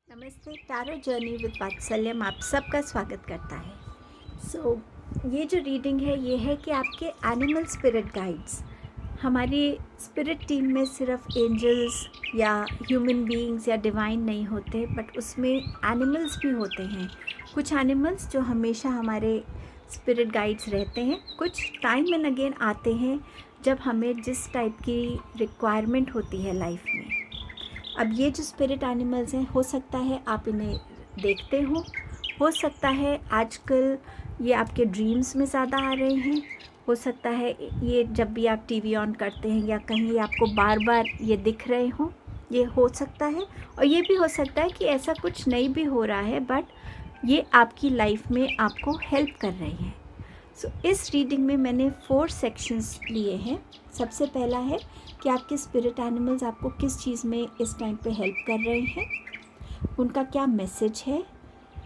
नमस्ते। Tarot journey with वात्सल्यम आप सबका स्वागत करता है। ये जो रीडिंग है ये है कि आपके एनिमल स्पिरिट गाइड्स। हमारी स्पिरिट टीम में सिर्फ एंजल्स या ह्यूमन बीइंग्स या डिवाइन नहीं होते, बट उसमें एनिमल्स भी होते हैं। कुछ एनिमल्स जो हमेशा हमारे स्पिरिट गाइड्स रहते हैं, कुछ टाइम एंड अगेन आते हैं जब हमें जिस टाइप की रिक्वायरमेंट होती है लाइफ में। अब ये जो स्पिरिट एनिमल्स हैं, हो सकता है आप इन्हें देखते हो सकता है आजकल ये आपके ड्रीम्स में ज़्यादा आ रहे हैं, हो सकता है ये जब भी आप टीवी ऑन करते हैं या कहीं आपको बार बार ये दिख रहे हों, ये हो सकता है। और ये भी हो सकता है कि ऐसा कुछ नहीं भी हो रहा है, बट ये आपकी लाइफ में आपको हेल्प कर रहे हैं। इस रीडिंग में मैंने 4 सेक्शंस लिए हैं। सबसे पहला है कि आपके स्पिरिट एनिमल्स आपको किस चीज़ में इस टाइम पे हेल्प कर रहे हैं, उनका क्या मैसेज है,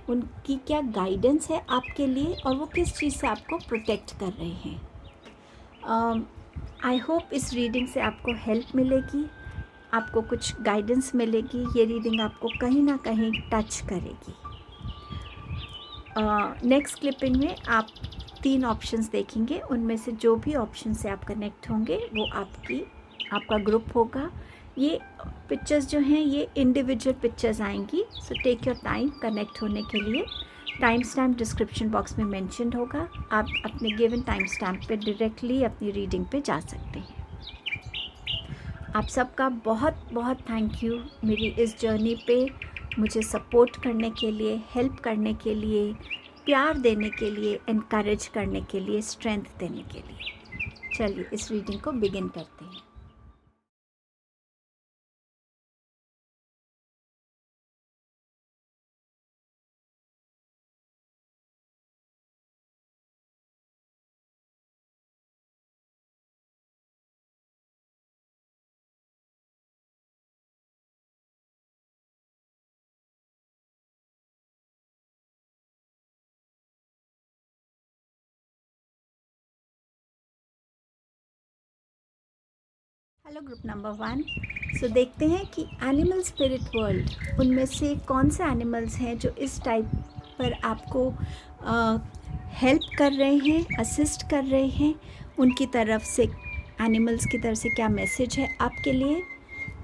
उनकी क्या गाइडेंस है आपके लिए, और वो किस चीज़ से आपको प्रोटेक्ट कर रहे हैं। आई होप इस रीडिंग से आपको हेल्प मिलेगी, आपको कुछ गाइडेंस मिलेगी। ये रीडिंग आपको कहीं ना कहीं टच करेगी। नेक्स्ट क्लिपिंग में आप 3 ऑप्शंस देखेंगे, उनमें से जो भी ऑप्शन से आप कनेक्ट होंगे वो आपका ग्रुप होगा। ये पिक्चर्स जो हैं ये इंडिविजुअल पिक्चर्स आएंगी, so take your time connect होने के लिए। टाइम स्टैम्प डिस्क्रिप्शन बॉक्स में मेंशन होगा, आप अपने गिवन टाइम स्टैम्प पे डायरेक्टली अपनी रीडिंग पे जा सकते हैं। आप सबका बहुत बहुत थैंक यू मेरी इस जर्नी पे मुझे सपोर्ट करने के लिए, हेल्प करने के लिए, प्यार देने के लिए, एनकरेज करने के लिए, स्ट्रेंथ देने के लिए। चलिए इस रीडिंग को बिगिन करते हैं। Hello group number 1। सो देखते हैं कि एनिमल स्पिरिट वर्ल्ड, उनमें से कौन से एनिमल्स हैं जो इस टाइप पर आपको हेल्प कर रहे हैं, असिस्ट कर रहे हैं। उनकी तरफ से, एनिमल्स की तरफ से क्या मैसेज है आपके लिए,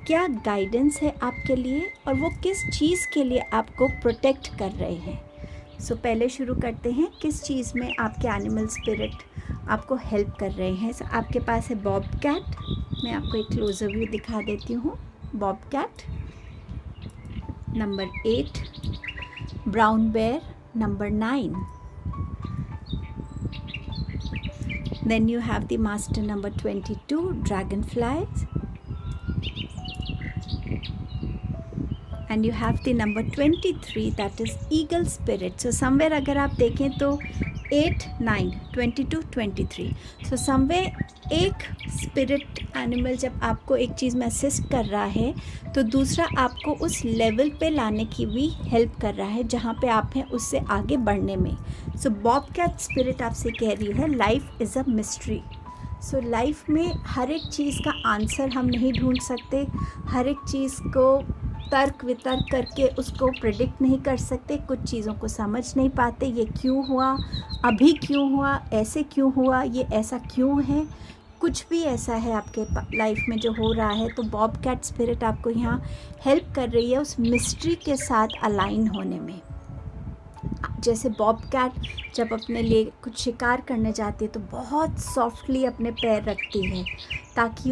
क्या गाइडेंस है आपके लिए, और वो किस चीज़ के लिए आपको प्रोटेक्ट कर रहे हैं। पहले शुरू करते हैं किस चीज़ में आपके एनिमल स्पिरिट आपको हेल्प कर रहे हैं। आपके पास है बॉब कैट। मैं आपको एक क्लोजर व्यू दिखा देती हूँ। Bobcat number 8, brown bear number 9, then you have the master number 22, dragonflies, and you have the number 23, that is eagle spirit. So somewhere अगर आप देखें तो 8, 9, 22, 23, so somewhere एक स्पिरिट एनिमल जब आपको एक चीज़ में असिस्ट कर रहा है तो दूसरा आपको उस लेवल पे लाने की भी हेल्प कर रहा है जहाँ पे आप हैं उससे आगे बढ़ने में। सो बॉब कैट स्पिरिट आपसे कह रही है life is a mystery. So life में हर एक चीज़ का आंसर हम नहीं ढूंढ सकते, हर एक चीज़ को तर्क वितर्क करके उसको प्रेडिक्ट नहीं कर सकते, कुछ चीज़ों को समझ नहीं पाते, ये क्यों हुआ, अभी क्यों हुआ, ऐसे क्यों हुआ, ये ऐसा क्यों है। कुछ भी ऐसा है आपके लाइफ में जो हो रहा है, तो बॉब कैट स्पिरिट आपको यहाँ हेल्प कर रही है उस मिस्ट्री के साथ अलाइन होने में। जैसे बॉब कैट जब अपने लिए कुछ शिकार करने जाती है तो बहुत सॉफ्टली अपने पैर रखती है ताकि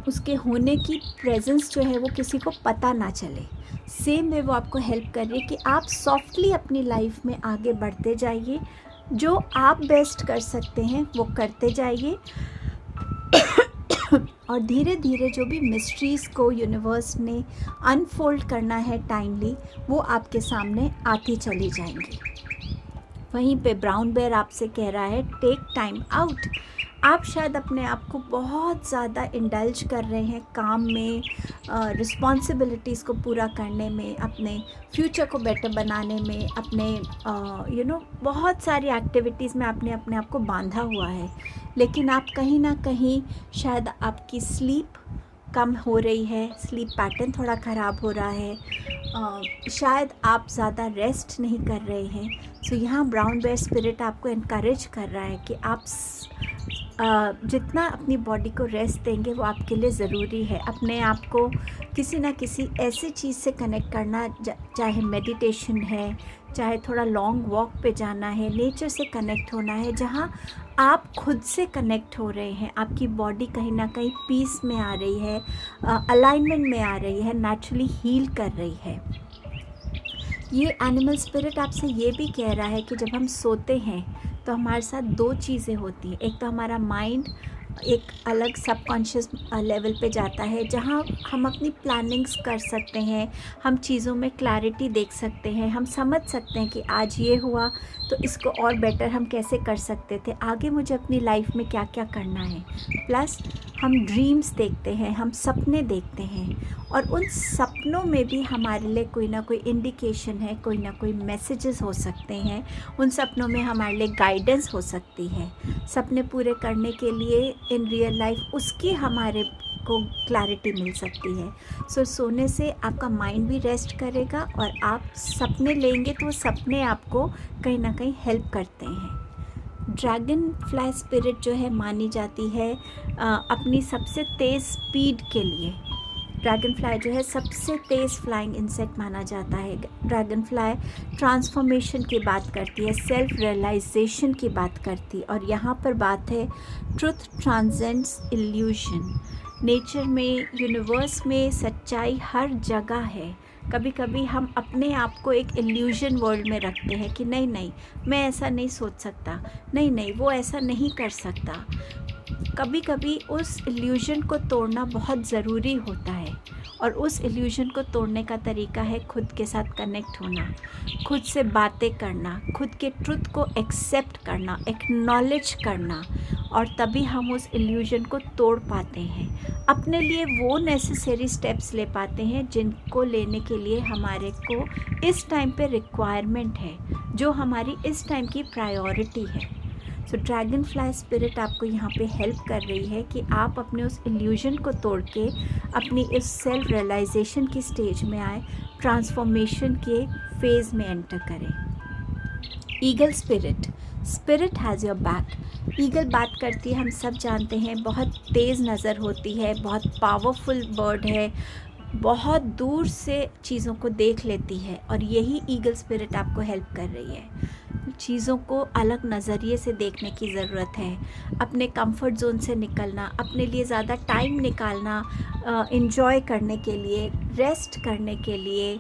उसके होने की प्रेजेंस जो है वो किसी को पता ना चले। सेम वे वो आपको हेल्प कर रही है कि आप सॉफ्टली अपनी लाइफ में आगे बढ़ते जाइए, जो आप बेस्ट कर सकते हैं वो करते जाइए और धीरे धीरे जो भी मिस्ट्रीज़ को यूनिवर्स ने अनफोल्ड करना है टाइमली, वो आपके सामने आती चली जाएंगी। वहीं पे ब्राउन बेयर आपसे कह रहा है टेक टाइम आउट। आप शायद अपने आप को बहुत ज़्यादा इंडल्ज कर रहे हैं काम में, रिस्पॉन्सिबिलिटीज़ को पूरा करने में, अपने फ्यूचर को बेटर बनाने में, अपने बहुत सारी एक्टिविटीज़ में आपने अपने आप को बांधा हुआ है। लेकिन आप कहीं ना कहीं शायद आपकी स्लीप कम हो रही है, स्लीप पैटर्न थोड़ा ख़राब हो रहा है, शायद आप ज़्यादा रेस्ट नहीं कर रहे हैं। सो यहाँ ब्राउन बेयर स्पिरिट आपको इनकरेज कर रहा है कि आप जितना अपनी बॉडी को रेस्ट देंगे वो आपके लिए ज़रूरी है। अपने आप को किसी ना किसी ऐसी चीज़ से कनेक्ट करना, चाहे मेडिटेशन है, चाहे थोड़ा लॉन्ग वॉक पे जाना है, नेचर से कनेक्ट होना है, जहाँ आप खुद से कनेक्ट हो रहे हैं। आपकी बॉडी कहीं ना कहीं पीस में आ रही है, अलाइनमेंट में आ रही है, नेचुरली हील कर रही है। ये एनिमल स्पिरिट आपसे ये भी कह रहा है कि जब हम सोते हैं तो हमारे साथ दो चीज़ें होती हैं। एक तो हमारा माइंड एक अलग सबकॉन्शियस लेवल पे जाता है, जहाँ हम अपनी प्लानिंग्स कर सकते हैं, हम चीज़ों में क्लैरिटी देख सकते हैं, हम समझ सकते हैं कि आज ये हुआ तो इसको और बेटर हम कैसे कर सकते थे, आगे मुझे अपनी लाइफ में क्या क्या करना है। प्लस हम ड्रीम्स देखते हैं, हम सपने देखते हैं, और उन सपनों में भी हमारे लिए कोई ना कोई इंडिकेशन है, कोई ना कोई मैसेजेस हो सकते हैं। उन सपनों में हमारे लिए गाइडेंस हो सकती है। सपने पूरे करने के लिए इन रियल लाइफ उसकी हमारे को क्लैरिटी मिल सकती है। सो सोने से आपका माइंड भी रेस्ट करेगा, और आप सपने लेंगे तो वो सपने आपको कहीं ना कहीं हेल्प करते हैं। ड्रैगन फ्लाई स्पिरिट जो है मानी जाती है अपनी सबसे तेज़ स्पीड के लिए। ड्रैगन फ्लाई जो है सबसे तेज़ फ्लाइंग इंसेक्ट माना जाता है। ड्रैगन फ्लाई ट्रांसफॉर्मेशन की बात करती है, सेल्फ रियलाइजेशन की बात करती है, और यहाँ पर बात है ट्रुथ ट्रांसेंड्स इल्यूशन। नेचर में, यूनिवर्स में सच्चाई हर जगह है। कभी कभी हम अपने आप को एक इल्यूजन वर्ल्ड में रखते हैं कि नहीं नहीं, मैं ऐसा नहीं सोच सकता, नहीं नहीं, वो ऐसा नहीं कर सकता। कभी कभी उस इल्यूजन को तोड़ना बहुत ज़रूरी होता है, और उस इल्यूजन को तोड़ने का तरीका है खुद के साथ कनेक्ट होना, खुद से बातें करना, खुद के ट्रुथ को एक्सेप्ट करना, एक्नॉलेज करना, और तभी हम उस इल्यूजन को तोड़ पाते हैं। अपने लिए वो नेसेसरी स्टेप्स ले पाते हैं जिनको लेने के लिए हमारे को इस टाइम पे रिक्वायरमेंट है, जो हमारी इस टाइम की प्रायोरिटी है। सो ड्रैगन फ्लाई स्पिरिट आपको यहाँ पे हेल्प कर रही है कि आप अपने उस इल्यूजन को तोड़ के अपनी इस सेल्फ रियलाइजेशन की स्टेज में आए, ट्रांसफॉर्मेशन के फेज़ में एंटर करें। Eagle spirit, spirit has your back. Eagle बात करती है, हम सब जानते हैं, बहुत तेज़ नज़र होती है, बहुत पावरफुल बर्ड है, बहुत दूर से चीज़ों को देख लेती है, और यही ईगल स्पिरिट आपको हेल्प कर रही है। चीज़ों को अलग नज़रिए से देखने की ज़रूरत है, अपने कंफर्ट जोन से निकलना, अपने लिए ज़्यादा टाइम निकालना, एंजॉय करने के लिए, रेस्ट करने के लिए,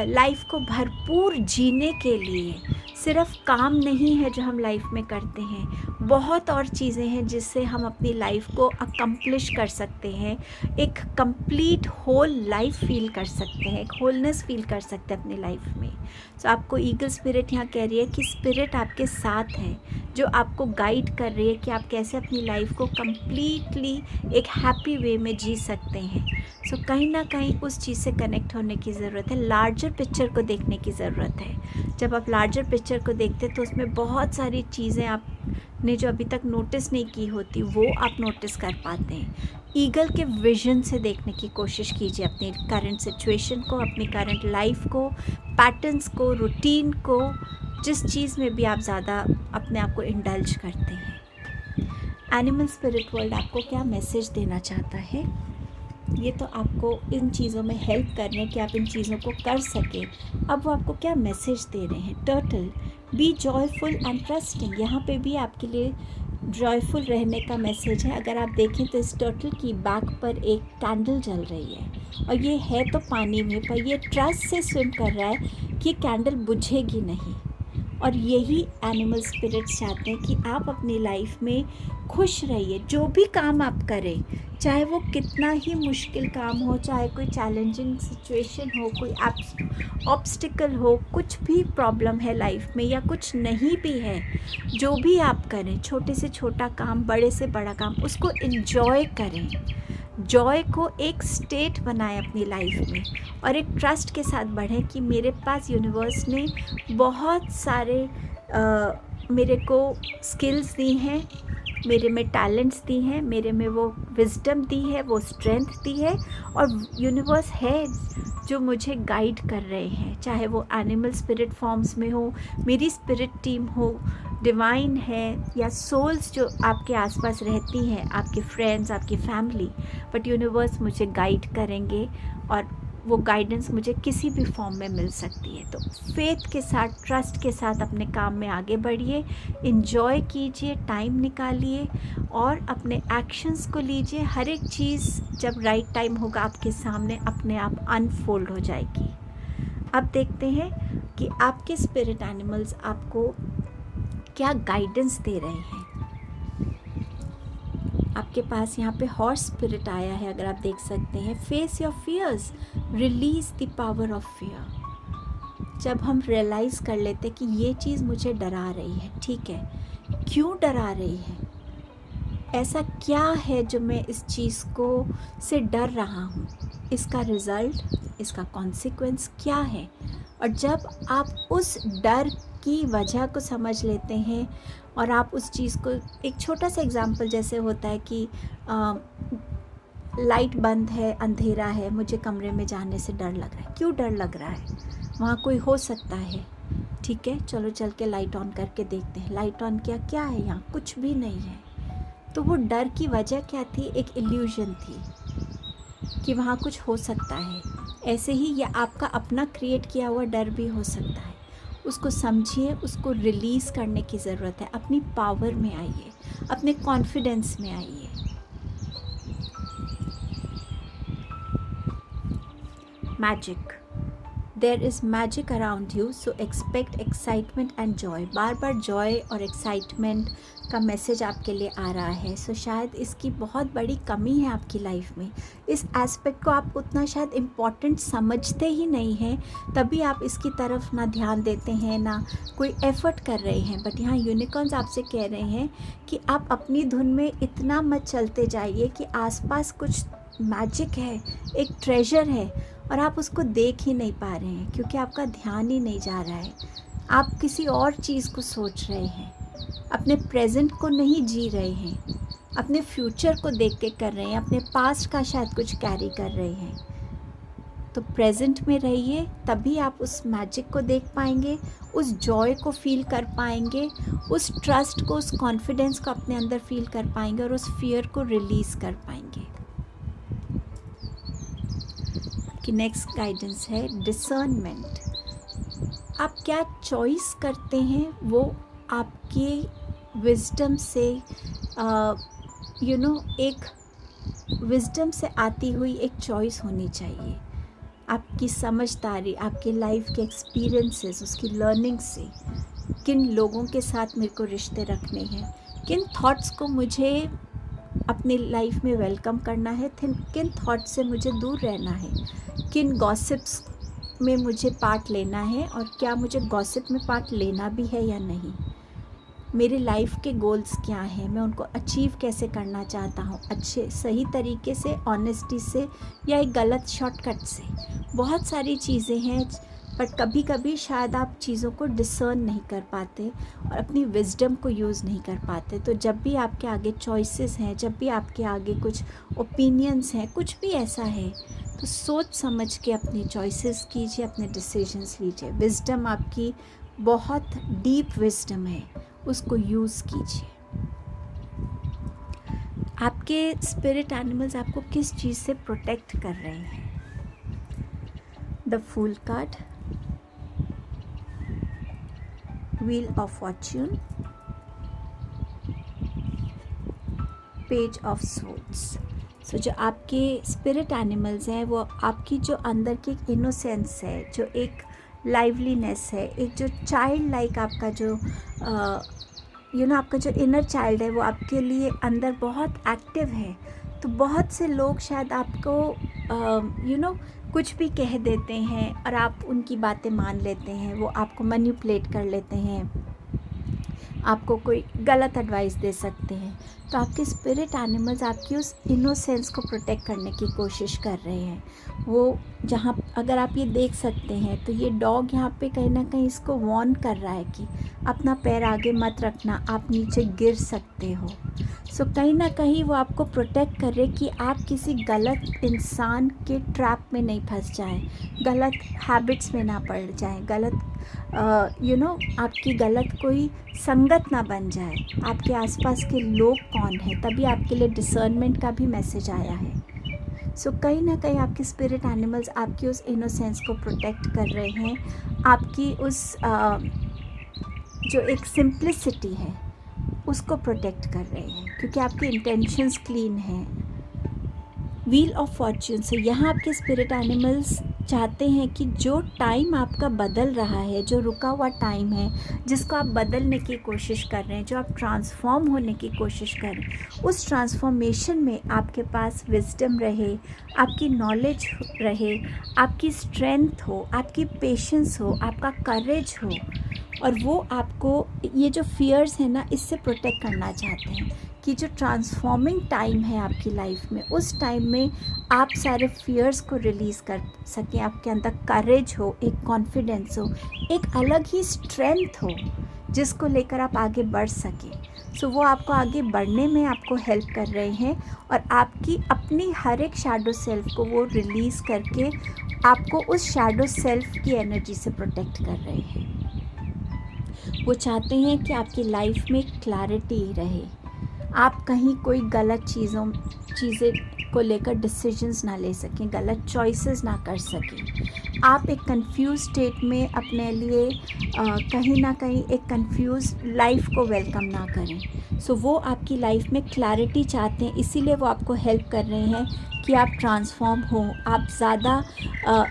लाइफ को भरपूर जीने के लिए। सिर्फ काम नहीं है जो हम लाइफ में करते हैं, बहुत और चीज़ें हैं जिससे हम अपनी लाइफ को अकम्प्लिश कर सकते हैं, एक कंप्लीट होल लाइफ फील कर सकते हैं, एक होलनेस फील कर सकते हैं अपनी लाइफ में। सो आपको ईगल स्पिरिट यहाँ कह रही है कि स्पिरिट आपके साथ है, जो आपको गाइड कर रही है कि आप कैसे अपनी लाइफ को कम्प्लीटली एक हैप्पी वे में जी सकते हैं। सो कहीं ना कहीं उस चीज़ से कनेक्ट होने की ज़रूरत है, लार्जर पिक्चर को देखने की ज़रूरत है। जब आप लार्जर पिक्चर को देखते हैं तो उसमें बहुत सारी चीज़ें आपने जो अभी तक नोटिस नहीं की होती वो आप नोटिस कर पाते हैं। ईगल के विजन से देखने की कोशिश कीजिए अपनी करंट सिचुएशन को, अपनी करंट लाइफ को, पैटर्न्स को, रूटीन को, जिस चीज़ में भी आप ज़्यादा अपने आप को इंडल्ज करते हैं। एनिमल स्पिरिट वर्ल्ड आपको क्या मैसेज देना चाहता है, ये तो आपको इन चीज़ों में हेल्प कर रहे हैं कि आप इन चीज़ों को कर सकें। अब वो आपको क्या मैसेज दे रहे हैं। Turtle, be joyful and trusting. यहाँ पे भी आपके लिए जॉयफुल रहने का मैसेज है। अगर आप देखें तो इस टर्टल की बैक पर एक कैंडल जल रही है, और ये है तो पानी में, पर ये ट्रस्ट से स्विम कर रहा है कि कैंडल बुझेगी नहीं। और यही एनिमल स्पिरिट्स चाहते हैं कि आप अपनी लाइफ में खुश रहिए। जो भी काम आप करें, चाहे वो कितना ही मुश्किल काम हो, चाहे कोई चैलेंजिंग सिचुएशन हो, कोई ऑब्स्टिकल हो, कुछ भी प्रॉब्लम है लाइफ में या कुछ नहीं भी है, जो भी आप करें, छोटे से छोटा काम, बड़े से बड़ा काम, उसको एंजॉय करें। जॉय को एक स्टेट बनाएं अपनी लाइफ में, और एक ट्रस्ट के साथ बढ़ें कि मेरे पास यूनिवर्स ने बहुत सारे मेरे को स्किल्स दी हैं, मेरे में टैलेंट्स दी हैं, मेरे में वो विजडम दी है, वो स्ट्रेंथ दी है, और यूनिवर्स है जो मुझे गाइड कर रहे हैं, चाहे वो एनिमल स्पिरिट फॉर्म्स में हो, मेरी स्पिरिट टीम हो, डिवाइन है, या सोल्स जो आपके आसपास रहती हैं, आपके फ्रेंड्स, आपकी फैमिली, बट यूनिवर्स मुझे गाइड करेंगे और वो गाइडेंस मुझे किसी भी फॉर्म में मिल सकती है। तो फेथ के साथ, ट्रस्ट के साथ अपने काम में आगे बढ़िए, इन्जॉय कीजिए, टाइम निकालिए और अपने एक्शंस को लीजिए। हर एक चीज़ जब राइट टाइम होगा आपके सामने अपने आप अनफोल्ड हो जाएगी। अब देखते हैं कि आपके स्पिरिट एनिमल्स आपको क्या गाइडेंस दे रहे हैं। आपके पास यहाँ पे हॉर्स स्पिरिट आया है, अगर आप देख सकते हैं। Face your fears, release the power of fear. जब हम रियलाइज़ कर लेते हैं कि ये चीज़ मुझे डरा रही है, ठीक है, क्यों डरा रही है, ऐसा क्या है जो मैं इस चीज़ को से डर रहा हूँ, इसका रिज़ल्ट, इसका कॉन्सिक्वेंस क्या है। और जब आप उस डर की वजह को समझ लेते हैं और आप उस चीज़ को, एक छोटा सा एग्जांपल जैसे होता है कि लाइट बंद है, अंधेरा है, मुझे कमरे में जाने से डर लग रहा है। क्यों डर लग रहा है? वहाँ कोई हो सकता है, ठीक है, चलो चल के लाइट ऑन करके देखते हैं। लाइट ऑन किया, क्या है यहाँ? कुछ भी नहीं है। तो वो डर की वजह क्या थी? एक इल्यूजन थी कि वहाँ कुछ हो सकता है। ऐसे ही ये आपका अपना क्रिएट किया हुआ डर भी हो सकता है। उसको समझिए, उसको रिलीज़ करने की ज़रूरत है। अपनी पावर में आइए, अपने कॉन्फिडेंस में आइए। Magic, there is magic around you, so expect excitement and joy. बार बार जॉय और एक्साइटमेंट का मैसेज आपके लिए आ रहा है। सो शायद इसकी बहुत बड़ी कमी है आपकी लाइफ में। इस एस्पेक्ट को आप उतना शायद इम्पॉर्टेंट समझते ही नहीं हैं, तभी आप इसकी तरफ ना ध्यान देते हैं, ना कोई एफर्ट कर रहे हैं। बट यहाँ यूनिकॉर्न्स आपसे कह रहे हैं कि आप अपनी धुन में इतना मत चलते जाइए कि आसपास कुछ मैजिक है, एक ट्रेजर है और आप उसको देख ही नहीं पा रहे हैं, क्योंकि आपका ध्यान ही नहीं जा रहा है। आप किसी और चीज़ को सोच रहे हैं, अपने प्रेजेंट को नहीं जी रहे हैं, अपने फ्यूचर को देख के कर रहे हैं, अपने पास्ट का शायद कुछ कैरी कर रहे हैं। तो प्रेजेंट में रहिए, तभी आप उस मैजिक को देख पाएंगे, उस जॉय को फील कर पाएंगे, उस ट्रस्ट को, उस कॉन्फिडेंस को अपने अंदर फील कर पाएंगे और उस फियर को रिलीज़ कर पाएंगे। कि नेक्स्ट गाइडेंस है डिसर्नमेंट। आप क्या चॉइस करते हैं वो आपकी विजडम से एक विजडम से आती हुई एक चॉइस होनी चाहिए। आपकी समझदारी, आपके लाइफ के एक्सपीरियंसेस, उसकी लर्निंग से, किन लोगों के साथ मेरे को रिश्ते रखने हैं, किन थॉट्स को मुझे अपनी लाइफ में वेलकम करना है, किन थॉट्स से मुझे दूर रहना है, किन गॉसिप्स में मुझे पार्ट लेना है और क्या मुझे गॉसिप में पार्ट लेना भी है या नहीं। मेरी लाइफ के गोल्स क्या हैं, मैं उनको अचीव कैसे करना चाहता हूँ, अच्छे सही तरीके से, ऑनेस्टी से, या एक गलत शॉर्टकट से। बहुत सारी चीज़ें हैं, बट कभी कभी शायद आप चीज़ों को डिसर्न नहीं कर पाते और अपनी विजडम को यूज़ नहीं कर पाते। तो जब भी आपके आगे चॉइसेस हैं, जब भी आपके आगे कुछ ओपिनियंस हैं, कुछ भी ऐसा है, तो सोच समझ के अपनी चॉइसेस कीजिए, अपने डिसीजंस लीजिए। विजडम आपकी बहुत डीप विजडम है, उसको यूज़ कीजिए। आपके स्पिरिट एनिमल्स आपको किस चीज़ से प्रोटेक्ट कर रहे हैं? The fool card, wheel of fortune, page of swords. So जो आपके स्पिरिट एनिमल्स हैं वो आपकी जो अंदर की एक इनोसेंस है, जो एक लाइवलीनेस है, एक जो चाइल्ड लाइक आपका जो आपका जो इनर चाइल्ड है वो आपके लिए अंदर बहुत एक्टिव है। तो बहुत से लोग शायद आपको कुछ भी कह देते हैं और आप उनकी बातें मान लेते हैं, वो आपको मैनिपुलेट कर लेते हैं, आपको कोई गलत एडवाइस दे सकते हैं। तो आपके स्पिरिट एनिमल्स आपकी उस इनोसेंस को प्रोटेक्ट करने की कोशिश कर रहे हैं। वो जहाँ, अगर आप ये देख सकते हैं तो ये डॉग यहाँ पे कहीं ना कहीं इसको वार्न कर रहा है कि अपना पैर आगे मत रखना, आप नीचे गिर सकते हो। सो कहीं ना कहीं वो आपको प्रोटेक्ट कर रहे कि आप किसी गलत इंसान के ट्रैप में नहीं फंस जाए, गलत हैबिट्स में ना पड़ जाए, गलत आपकी गलत कोई संगत ना बन जाए। आपके आसपास के लोग कौन हैं, तभी आपके लिए डिसर्नमेंट का भी मैसेज आया है। सो कहीं ना कहीं आपके स्पिरिट एनिमल्स आपकी उस इनोसेंस को प्रोटेक्ट कर रहे हैं, आपकी उस जो एक सिंप्लिसिटी है उसको प्रोटेक्ट कर रहे हैं, क्योंकि आपके इंटेंशंस क्लीन हैं। व्हील ऑफ फॉर्च्यून से यहाँ आपके स्पिरिट एनिमल्स चाहते हैं कि जो टाइम आपका बदल रहा है, जो रुका हुआ टाइम है, जिसको आप बदलने की कोशिश कर रहे हैं, जो आप ट्रांसफॉर्म होने की कोशिश कर रहे हैं, उस ट्रांसफॉर्मेशन में आपके पास विजडम रहे, आपकी नॉलेज रहे, आपकी स्ट्रेंथ हो, आपकी पेशेंस हो, आपका करेज हो, और वो आपको ये जो फियर्स है ना, इससे प्रोटेक्ट करना चाहते हैं कि जो ट्रांसफॉर्मिंग टाइम है आपकी लाइफ में, उस टाइम में आप सारे फियर्स को रिलीज़ कर सकें, आपके अंदर करेज हो, एक कॉन्फिडेंस हो, एक अलग ही स्ट्रेंथ हो जिसको लेकर आप आगे बढ़ सकें। सो वो आपको आगे बढ़ने में आपको हेल्प कर रहे हैं, और आपकी अपनी हर एक शैडो सेल्फ को वो रिलीज़ करके आपको उस शैडो सेल्फ की एनर्जी से प्रोटेक्ट कर रहे हैं। वो चाहते हैं कि आपकी लाइफ में क्लैरिटी रहे, आप कहीं कोई गलत चीज़ें को लेकर डिसीजंस ना ले सकें, गलत चॉइसेस ना कर सकें, आप एक कंफ्यूज स्टेट में अपने लिए कहीं ना कहीं एक कंफ्यूज लाइफ को वेलकम ना करें। सो वो आपकी लाइफ में क्लैरिटी चाहते हैं, इसीलिए वो आपको हेल्प कर रहे हैं कि आप ट्रांसफॉर्म हो, आप ज़्यादा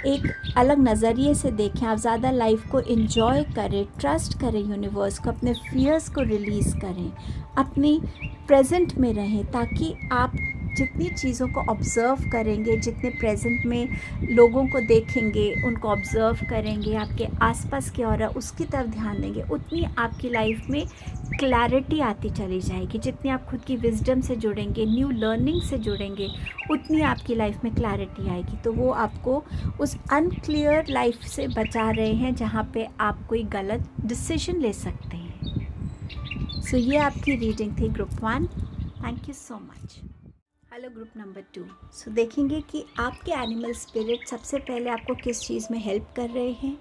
एक अलग नज़रिए से देखें, आप ज़्यादा लाइफ को एंजॉय करें, ट्रस्ट करें यूनिवर्स को, अपने फियर्स को रिलीज़ करें, अपनी प्रेजेंट में रहें, ताकि आप जितनी चीज़ों को ऑब्ज़र्व करेंगे, जितने प्रेजेंट में लोगों को देखेंगे, उनको ऑब्ज़र्व करेंगे, आपके आसपास की और उसकी तरफ ध्यान देंगे, उतनी आपकी लाइफ में क्लैरिटी आती चली जाएगी। जितनी आप खुद की विजडम से जुड़ेंगे, न्यू लर्निंग से जुड़ेंगे, उतनी आपकी लाइफ में क्लैरिटी आएगी। तो वो आपको उस अनक्लियर लाइफ से बचा रहे हैं जहाँ पे आप कोई गलत डिसीजन ले सकते हैं। सो ये आपकी रीडिंग थी group 1। Thank you so much. Hello group number 2। सो देखेंगे कि आपके एनिमल स्पिरिट सबसे पहले आपको किस चीज़ में हेल्प कर रहे हैं,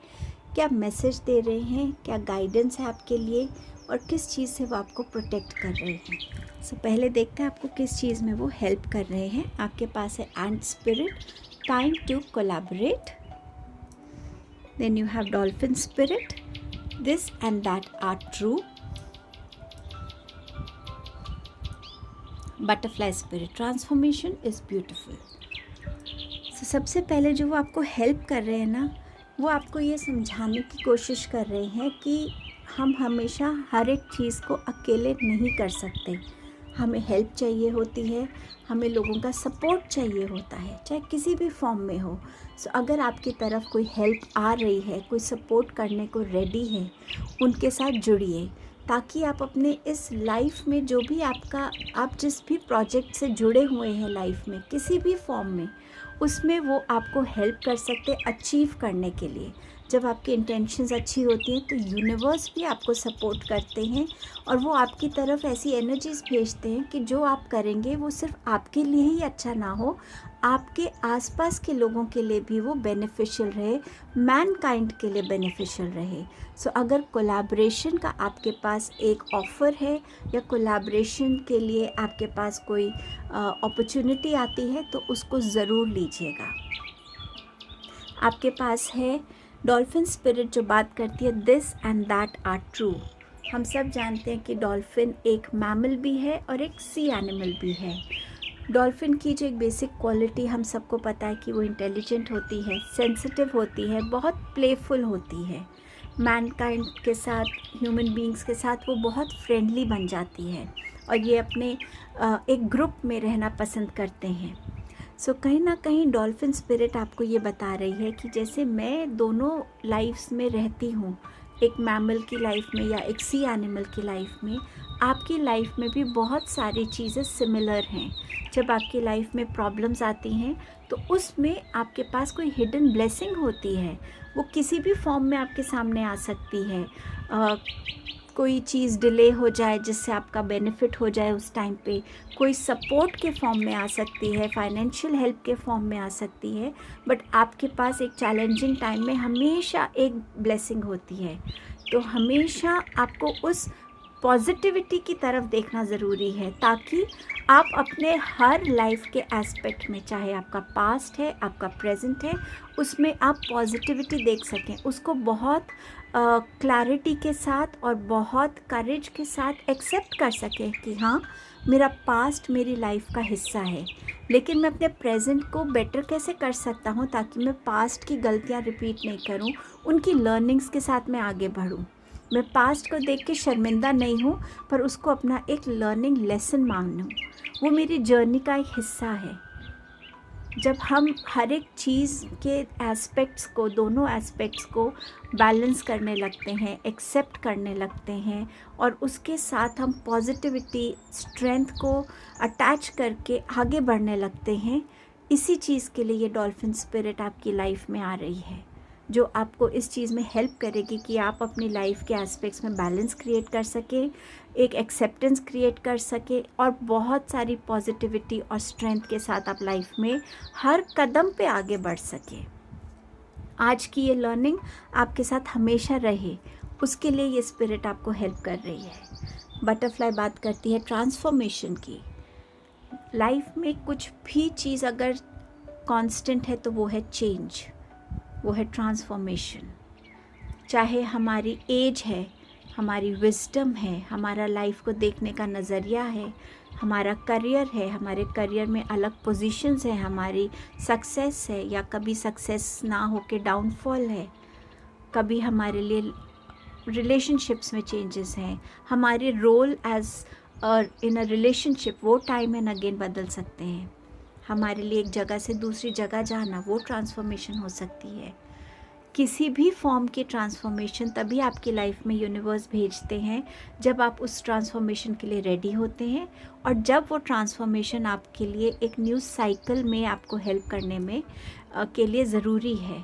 क्या मैसेज दे रहे हैं, क्या गाइडेंस है आपके लिए, और किस चीज़ से वो आपको प्रोटेक्ट कर रहे हैं। सो पहले देखते हैं आपको किस चीज़ में वो हेल्प कर रहे हैं। आपके पास है ant spirit, time to collaborate. Then you have dolphin spirit, this and that are true. Butterfly spirit, transformation is beautiful. तो सबसे पहले जो वो आपको हेल्प कर रहे हैं ना, वो आपको ये समझाने की कोशिश कर रहे हैं कि हम हमेशा हर एक चीज़ को अकेले नहीं कर सकते, हमें हेल्प चाहिए होती है, हमें लोगों का सपोर्ट चाहिए होता है, चाहे किसी भी फॉर्म में हो। सो अगर आपकी तरफ कोई हेल्प आ रही है, कोई सपोर्ट करने को रेडी है, उनके साथ जुड़िए, ताकि आप अपने इस लाइफ में जो भी आप जिस भी प्रोजेक्ट से जुड़े हुए हैं लाइफ में किसी भी फॉर्म में, उसमें वो आपको हेल्प कर सकते अचीव करने के लिए। जब आपकी इंटेंशंस अच्छी होती हैं तो यूनिवर्स भी आपको सपोर्ट करते हैं, और वो आपकी तरफ ऐसी एनर्जीज भेजते हैं कि जो आप करेंगे वो सिर्फ आपके लिए ही अच्छा ना हो, आपके आसपास के लोगों के लिए भी वो बेनिफिशियल रहे, मैनकाइंड के लिए बेनिफिशियल रहे। सो अगर कोलैबोरेशन का आपके पास एक ऑफ़र है, या कोलैबोरेशन के लिए आपके पास कोई अपॉर्चुनिटी आती है, तो उसको ज़रूर लीजिएगा। आपके पास है डॉल्फिन स्पिरिट जो बात करती है this and that are true. हम सब जानते हैं कि डॉल्फिन एक मैमल भी है और एक सी एनिमल भी है। डॉल्फिन की जो एक बेसिक क्वालिटी हम सबको पता है कि वो इंटेलिजेंट होती है, सेंसिटिव होती है, बहुत प्लेफुल होती है, मैनकाइंड के साथ, ह्यूमन बीइंग्स के साथ वो बहुत फ्रेंडली बन जाती है, और ये अपने एक ग्रुप में रहना पसंद करते हैं। सो कहीं ना कहीं डॉल्फिन स्पिरिट आपको ये बता रही है कि जैसे मैं दोनों लाइफ्स में रहती हूँ, एक मैमल की लाइफ में या एक सी एनिमल की लाइफ में, आपकी लाइफ में भी बहुत सारी चीज़ें सिमिलर हैं। जब आपकी लाइफ में प्रॉब्लम्स आती हैं तो उसमें आपके पास कोई हिडन ब्लेसिंग होती है, वो किसी भी फॉर्म में आपके सामने आ सकती है। कोई चीज़ डिले हो जाए जिससे आपका बेनिफिट हो जाए उस टाइम पे, कोई सपोर्ट के फॉर्म में आ सकती है, फाइनेंशियल हेल्प के फॉर्म में आ सकती है, बट आपके पास एक चैलेंजिंग टाइम में हमेशा एक ब्लेसिंग होती है। तो हमेशा आपको उस पॉजिटिविटी की तरफ देखना ज़रूरी है, ताकि आप अपने हर लाइफ के एस्पेक्ट में, चाहे आपका पास्ट है, आपका प्रेजेंट है, उसमें आप पॉजिटिविटी देख सकें, उसको बहुत क्लैरिटी के साथ और बहुत करेज के साथ एक्सेप्ट कर सकें कि हाँ, मेरा पास्ट मेरी लाइफ का हिस्सा है, लेकिन मैं अपने प्रेजेंट को बेटर कैसे कर सकता हूँ ताकि मैं पास्ट की गलतियाँ रिपीट नहीं करूँ, उनकी लर्निंग्स के साथ मैं आगे बढ़ूँ। मैं पास्ट को देख के शर्मिंदा नहीं हूँ, पर उसको अपना एक लर्निंग लेसन मानूँ, वो मेरी जर्नी का एक हिस्सा है। जब हम हर एक चीज़ के एस्पेक्ट्स को, दोनों एस्पेक्ट्स को बैलेंस करने लगते हैं, एक्सेप्ट करने लगते हैं, और उसके साथ हम पॉजिटिविटी, स्ट्रेंथ को अटैच करके आगे बढ़ने लगते हैं, इसी चीज़ के लिए ये डॉल्फिन स्पिरिट आपकी लाइफ में आ रही है, जो आपको इस चीज़ में हेल्प करेगी कि आप अपनी लाइफ के एस्पेक्ट्स में बैलेंस क्रिएट कर सकें, एक एक्सेप्टेंस क्रिएट कर सके, और बहुत सारी पॉजिटिविटी और स्ट्रेंथ के साथ आप लाइफ में हर कदम पे आगे बढ़ सके। आज की ये लर्निंग आपके साथ हमेशा रहे, उसके लिए ये स्पिरिट आपको हेल्प कर रही है। बटरफ्लाई बात करती है ट्रांसफॉर्मेशन की। लाइफ में कुछ भी चीज़ अगर कांस्टेंट है तो वो है चेंज, वो है ट्रांसफॉर्मेशन। चाहे हमारी एज है, हमारी विजडम है, हमारा लाइफ को देखने का नज़रिया है, हमारा करियर है, हमारे करियर में अलग पोजीशंस हैं, हमारी सक्सेस है या कभी सक्सेस ना होके डाउनफॉल है, कभी हमारे लिए रिलेशनशिप्स में चेंजेस हैं, हमारे role as in a relationship वो टाइम एंड अगेन बदल सकते हैं, हमारे लिए एक जगह से दूसरी जगह जाना वो ट्रांसफॉर्मेशन हो सकती है। किसी भी फॉर्म की ट्रांसफॉर्मेशन तभी आपकी लाइफ में यूनिवर्स भेजते हैं जब आप उस ट्रांसफॉर्मेशन के लिए रेडी होते हैं, और जब वो ट्रांसफॉर्मेशन आपके लिए एक न्यू साइकिल में आपको हेल्प करने में के लिए ज़रूरी है।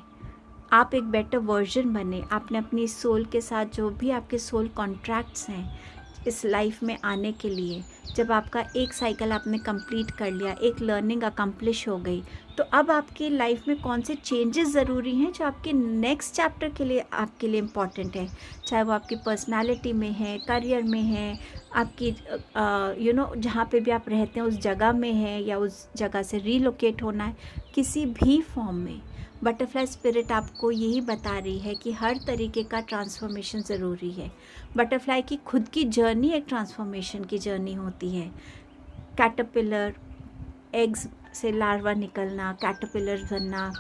आप एक बेटर वर्जन बने, आपने अपनी सोल के साथ जो भी आपके सोल कॉन्ट्रैक्ट्स हैं इस लाइफ में आने के लिए, जब आपका एक साइकिल आपने कंप्लीट कर लिया, एक लर्निंग अकम्प्लिश हो गई, तो अब आपकी लाइफ में कौन से चेंजेस ज़रूरी हैं जो आपके नेक्स्ट चैप्टर के लिए आपके लिए इम्पॉर्टेंट है, चाहे वो आपकी पर्सनालिटी में है, करियर में है, आपकी जहाँ पे भी आप रहते हैं उस जगह में है, या उस जगह से रीलोकेट होना है, किसी भी फॉर्म में बटरफ्लाई स्पिरिट आपको यही बता रही है कि हर तरीके का ट्रांसफॉर्मेशन ज़रूरी है। बटरफ्लाई की खुद की जर्नी एक ट्रांसफॉर्मेशन की जर्नी होती है। कैटरपिलर, एग्स से लार्वा निकलना, कैटरपिलर बनना,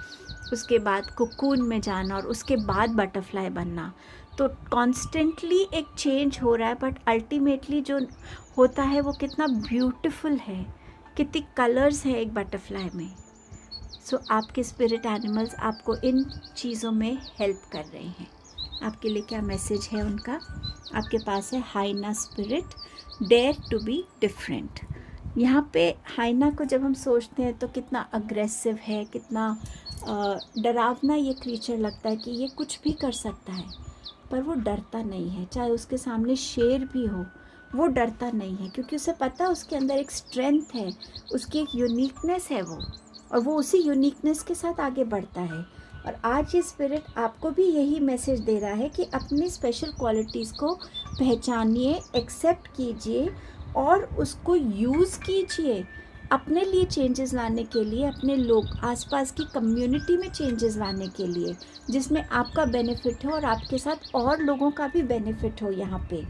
उसके बाद कोकून में जाना, और उसके बाद बटरफ्लाई बनना। तो कॉन्स्टेंटली एक चेंज हो रहा है, बट अल्टीमेटली जो होता है वो कितना ब्यूटीफुल है, कितनी कलर्स है एक बटरफ्लाई में। सो आपके स्पिरिट एनिमल्स आपको इन चीज़ों में हेल्प कर रहे हैं। आपके लिए क्या मैसेज है उनका? आपके पास है hyena spirit, dare to be different. यहाँ पे हाइना को जब हम सोचते हैं तो कितना अग्रेसिव है, कितना डरावना ये क्रीचर लगता है कि ये कुछ भी कर सकता है, पर वो डरता नहीं है। चाहे उसके सामने शेर भी हो, वो डरता नहीं है, क्योंकि उसे पता है उसके अंदर एक स्ट्रेंथ है, उसकी एक यूनिकनेस है वो, और वो उसी यूनिकनेस के साथ आगे बढ़ता है। और आज ये स्पिरिट आपको भी यही मैसेज दे रहा है कि अपनी स्पेशल क्वालिटीज़ को पहचानिए, एक्सेप्ट कीजिए और उसको यूज़ कीजिए अपने लिए चेंजेस लाने के लिए, अपने लोग आसपास की कम्युनिटी में चेंजेस लाने के लिए, जिसमें आपका बेनिफिट हो और आपके साथ और लोगों का भी बेनिफिट हो यहाँ पे।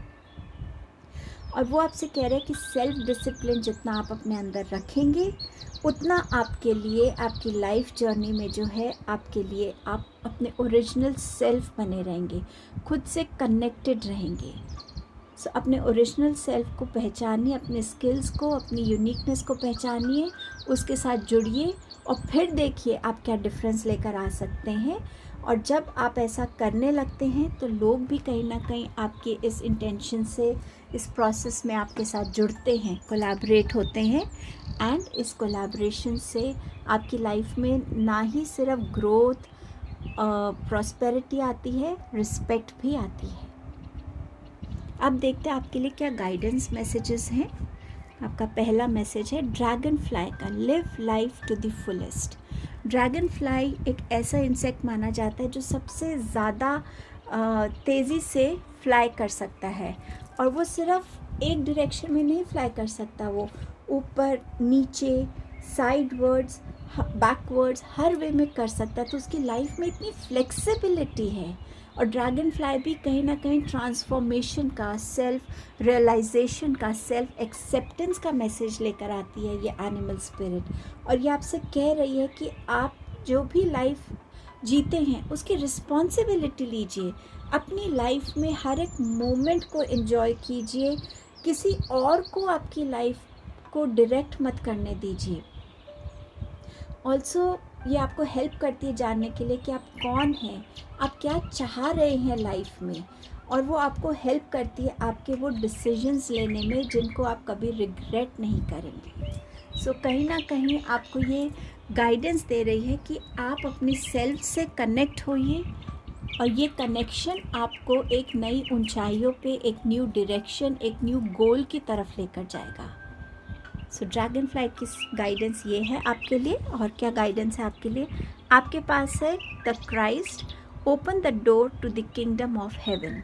और वो आपसे कह रहे हैं कि सेल्फ डिसिप्लिन जितना आप अपने अंदर रखेंगे, उतना आपके लिए आपकी लाइफ जर्नी में जो है आपके लिए आप अपने ओरिजिनल सेल्फ बने रहेंगे, खुद से कनेक्टेड रहेंगे। सो अपने ओरिजिनल सेल्फ को पहचानिए, अपने स्किल्स को, अपनी यूनिकनेस को पहचानिए, उसके साथ जुड़िए और फिर देखिए आप क्या डिफरेंस लेकर आ सकते हैं। और जब आप ऐसा करने लगते हैं तो लोग भी कहीं ना कहीं आपके इस इंटेंशन से, इस प्रोसेस में आपके साथ जुड़ते हैं, कोलैबोरेट होते हैं, एंड इस कोलैबोरेशन से आपकी लाइफ में ना ही सिर्फ ग्रोथ प्रॉस्पेरिटी आती है, रिस्पेक्ट भी आती है। अब देखते हैं आपके लिए क्या गाइडेंस मैसेजेस हैं। आपका पहला मैसेज है ड्रैगन फ्लाई का, live life to the fullest. Dragonfly एक ऐसा इंसेक्ट माना जाता है जो सबसे ज़्यादा तेज़ी से फ्लाई कर सकता है, और वो सिर्फ एक डायरेक्शन में नहीं फ्लाई कर सकता, वो ऊपर नीचे साइडवर्ड्स बैकवर्ड्स हर वे में कर सकता है। तो उसकी लाइफ में इतनी फ्लेक्सिबिलिटी है। और ड्रैगन फ्लाई भी कहीं ना कहीं ट्रांसफॉर्मेशन का, सेल्फ रियलाइजेशन का, सेल्फ एक्सेप्टेंस का मैसेज लेकर आती है ये एनिमल स्पिरिट। और ये आपसे कह रही है कि आप जो भी लाइफ जीते हैं उसकी रिस्पॉन्सिबिलिटी लीजिए, अपनी लाइफ में हर एक मोमेंट को एंजॉय कीजिए, किसी और को आपकी लाइफ को डायरेक्ट मत करने दीजिए। ऑल्सो ये आपको हेल्प करती है जानने के लिए कि आप कौन हैं, आप क्या चाह रहे हैं लाइफ में, और वो आपको हेल्प करती है आपके वो डिसीजंस लेने में जिनको आप कभी रिग्रेट नहीं करेंगे। सो कहीं ना कहीं आपको ये गाइडेंस दे रही है कि आप अपनी सेल्फ से कनेक्ट होइए, और ये कनेक्शन आपको एक नई ऊंचाइयों पे, एक न्यू डायरेक्शन, एक न्यू गोल की तरफ लेकर जाएगा। सो ड्रैगन फ्लाई की गाइडेंस ये है आपके लिए। और क्या गाइडेंस है आपके लिए? आपके पास है the Christ, open the door to the kingdom of heaven.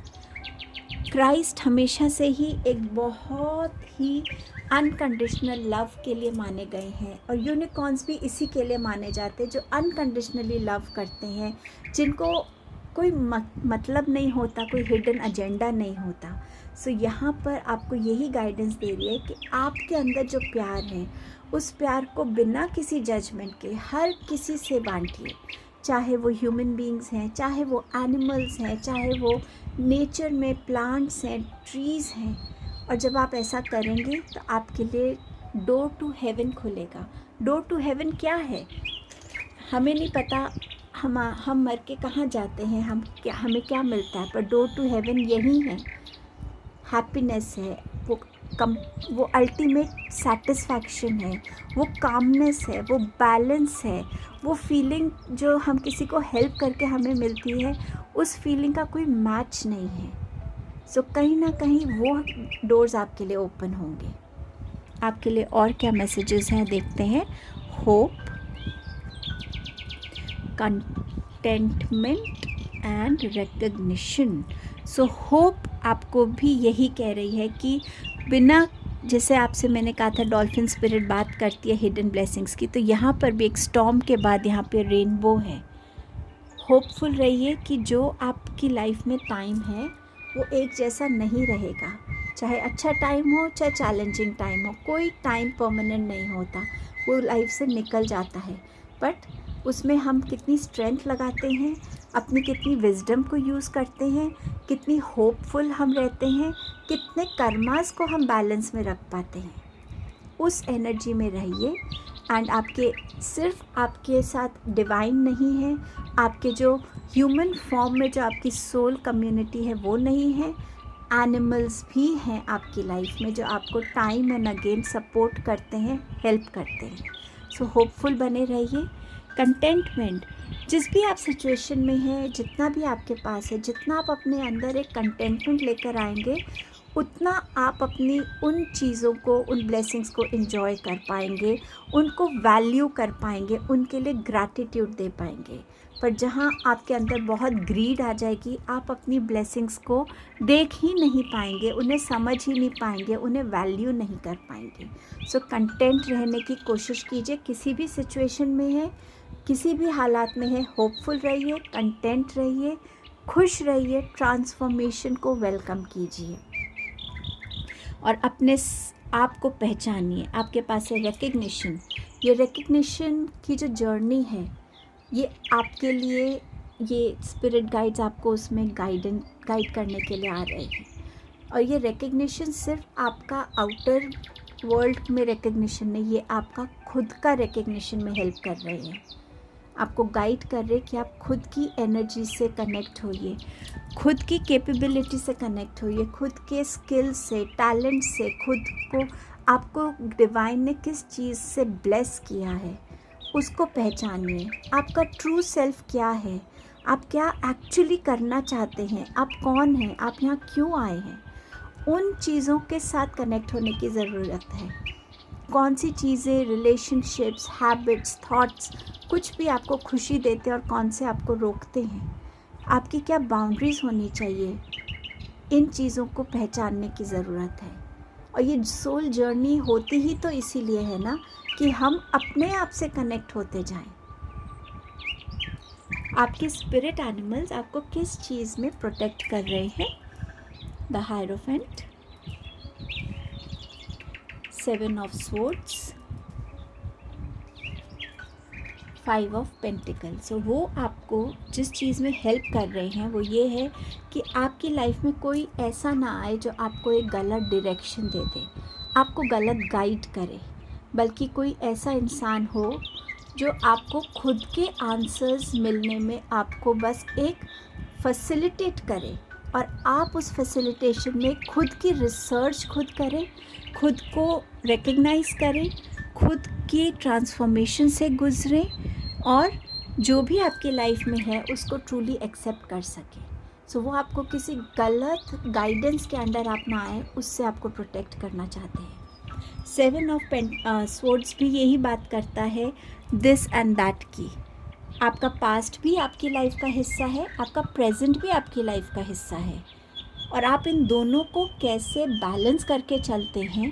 Christ हमेशा से ही एक बहुत ही अनकंडीशनल लव के लिए माने गए हैं, और यूनिकॉर्न्स भी इसी के लिए माने जाते हैं जो अनकंडीशनली लव करते हैं, जिनको कोई मतलब नहीं होता, कोई हिडन एजेंडा नहीं होता। सो यहाँ पर आपको यही गाइडेंस दे रही है कि आपके अंदर जो प्यार है उस प्यार को बिना किसी जजमेंट के हर किसी से बांटिए, चाहे वो ह्यूमन बीइंग्स हैं, चाहे वो एनिमल्स हैं, चाहे वो नेचर में प्लांट्स हैं, ट्रीज़ हैं। और जब आप ऐसा करेंगे तो आपके लिए डोर टू हेवन खुलेगा। डोर टू हेवन क्या है? हमें नहीं पता हम मर के कहाँ जाते हैं, हमें क्या मिलता है, पर डोर टू हेवन यही है। हैप्पीनेस है, वो अल्टीमेट सेटिस्फैक्शन है, वो कामनेस है, वो बैलेंस है, वो फीलिंग जो हम किसी को हेल्प करके हमें मिलती है, उस फीलिंग का कोई मैच नहीं है। सो कहीं ना कहीं वो डोर्स आपके लिए ओपन होंगे। आपके लिए और क्या मैसेजेस हैं देखते हैं। Hope, containment and recognition. So hope आपको भी यही कह रही है कि बिना, जैसे आपसे मैंने कहा था डॉल्फिन स्पिरिट बात करती है हिडन ब्लेसिंग्स की, तो यहाँ पर भी एक स्टॉर्म के बाद यहाँ पे रेनबो है। होपफुल रहिए कि जो आपकी लाइफ में टाइम है वो एक जैसा नहीं रहेगा, चाहे अच्छा टाइम हो चाहे चैलेंजिंग टाइम हो, कोई टाइम परमानेंट नहीं होता, वो लाइफ से निकल जाता है। बट उसमें हम कितनी स्ट्रेंथ लगाते हैं, अपनी कितनी विजडम को यूज़ करते हैं, कितनी होपफुल हम रहते हैं, कितने कर्मास को हम बैलेंस में रख पाते हैं, उस एनर्जी में रहिए। एंड आपके सिर्फ आपके साथ डिवाइन नहीं है, आपके जो ह्यूमन फॉर्म में जो आपकी सोल कम्युनिटी है वो नहीं है, एनिमल्स भी हैं आपकी लाइफ में जो आपको टाइम एंड अगेन सपोर्ट करते हैं, हेल्प करते हैं। सो होपफुल बने रहिए। कंटेंटमेंट, जिस भी आप सिचुएशन में हैं, जितना भी आपके पास है, जितना आप अपने अंदर एक कंटेंटमेंट लेकर आएंगे, उतना आप अपनी उन चीज़ों को, उन ब्लेसिंग्स को एंजॉय कर पाएंगे, उनको वैल्यू कर पाएंगे, उनके लिए ग्रैटिट्यूड दे पाएंगे। पर जहाँ आपके अंदर बहुत ग्रीड आ जाएगी, आप अपनी ब्लेसिंग्स को देख ही नहीं पाएंगे, उन्हें समझ ही नहीं पाएंगे, उन्हें वैल्यू नहीं कर पाएंगे। सो कंटेंट रहने की कोशिश कीजिए, किसी भी सिचुएशन में है, किसी भी हालात में है, होपफुल रहिए, कंटेंट रहिए, खुश रहिए, ट्रांसफॉर्मेशन को वेलकम कीजिए और अपने आप को पहचानिए। आपके पास है रिकग्निशन। ये रिकग्निशन की जो जर्नी है, ये आपके लिए, ये स्पिरिट गाइड्स आपको उसमें गाइड करने के लिए आ रहे हैं। और ये रिकग्निशन सिर्फ आपका आउटर वर्ल्ड में रिकग्निशन नहीं, ये आपका खुद का रिकग्निशन में हेल्प कर रहे हैं, आपको गाइड कर रहे हैं कि आप खुद की एनर्जी से कनेक्ट होइए, खुद की कैपेबिलिटी से कनेक्ट होइए, खुद के स्किल से, टैलेंट से खुद को आपको डिवाइन ने किस चीज़ से ब्लेस किया है उसको पहचानिए। आपका ट्रू सेल्फ क्या है, आप क्या एक्चुअली करना चाहते हैं, आप कौन हैं, आप यहाँ क्यों आए हैं, उन चीज़ों के साथ कनेक्ट होने की ज़रूरत है। कौन सी चीज़ें, रिलेशनशिप्स, हैबिट्स, थॉट्स कुछ भी आपको खुशी देते हैं और कौन से आपको रोकते हैं, आपकी क्या बाउंड्रीज़ होनी चाहिए, इन चीज़ों को पहचानने की ज़रूरत है। और ये सोल जर्नी होती ही तो इसीलिए है ना कि हम अपने आप से कनेक्ट होते जाएं। आपके स्पिरिट एनिमल्स आपको किस चीज़ में प्रोटेक्ट कर रहे हैं? The hierophant, 7 of swords, 5 of pentacle. So वो आपको जिस चीज़ में हेल्प कर रहे हैं वो ये है कि आपकी लाइफ में कोई ऐसा ना आए जो आपको एक गलत डायरेक्शन दे दे, आपको गलत गाइड करे, बल्कि कोई ऐसा इंसान हो जो आपको खुद के आंसर्स मिलने में आपको बस एक फैसिलिटेट करे और आप उस फैसिलिटेशन में खुद की रिसर्च खुद करें, खुद को रिकग्नाइज़ करें, खुद की ट्रांसफॉर्मेशन से गुजरें और जो भी आपकी लाइफ में है उसको ट्रूली एक्सेप्ट कर सकें। सो वो आपको किसी गलत गाइडेंस के अंडर आप ना आए, उससे आपको प्रोटेक्ट करना चाहते हैं। 7 ऑफ स्वॉर्ड्स भी यही बात करता है दिस एंड दैट की। आपका पास्ट भी आपकी लाइफ का हिस्सा है, आपका प्रेजेंट भी आपकी लाइफ का हिस्सा है, और आप इन दोनों को कैसे बैलेंस करके चलते हैं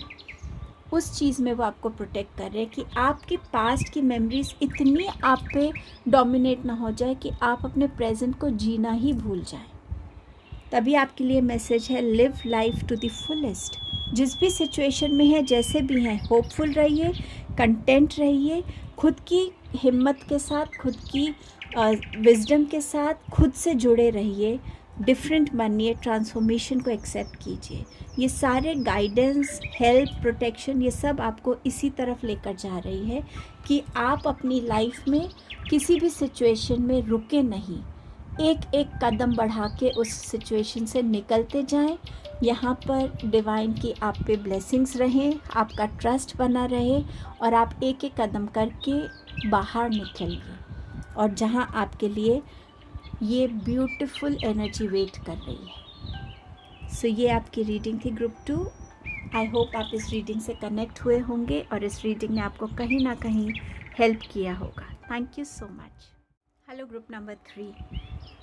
उस चीज़ में वो आपको प्रोटेक्ट कर रहे हैं कि आपकी पास्ट की मेमोरीज इतनी आप पे डोमिनेट ना हो जाए कि आप अपने प्रेजेंट को जीना ही भूल जाएं। तभी आपके लिए मैसेज है live life to the fullest. जिस भी सिचुएशन में है, जैसे भी हैं, होपफुल रहिए, कंटेंट रहिए, खुद की हिम्मत के साथ, खुद की विजडम के साथ खुद से जुड़े रहिए, डिफरेंट बनिए, ट्रांसफॉर्मेशन को एक्सेप्ट कीजिए। ये सारे गाइडेंस, हेल्प, प्रोटेक्शन, ये सब आपको इसी तरफ लेकर जा रही है कि आप अपनी लाइफ में किसी भी सिचुएशन में रुके नहीं, एक एक कदम बढ़ा के उस सिचुएशन से निकलते जाएं। यहाँ पर डिवाइन की आप पे ब्लेसिंग्स रहें, आपका ट्रस्ट बना रहे और आप एक एक कदम करके बाहर निकलिए, और जहाँ आपके लिए ये ब्यूटीफुल एनर्जी वेट कर रही है। सो ये आपकी रीडिंग थी ग्रुप 2। आई होप आप इस रीडिंग से कनेक्ट हुए होंगे और इस रीडिंग ने आपको कहीं ना कहीं हेल्प किया होगा। Thank you so much. Hello group number 3,